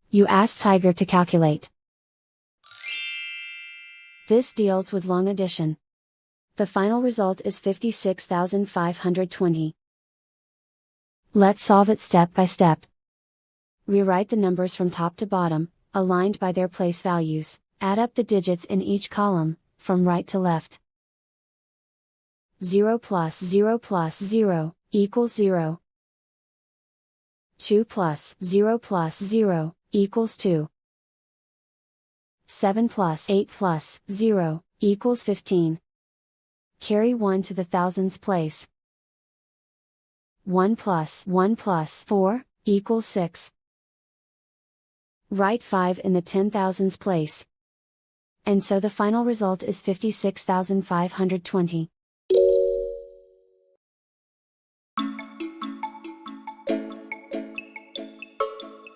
You ask Tiger to calculate. This deals with long addition. The final result is 56,520. Let's solve it step by step. Rewrite the numbers from top to bottom, aligned by their place values. Add up the digits in each column, from right to left. 0 plus 0 plus 0, equals 0. 2 plus 0 plus 0, equals 2. 7 plus 8 plus 0, equals 15. Carry 1 to the thousands place. 1 plus 4, equals 6. Write 5 in the 10,000s place. And so the final result is 56,520.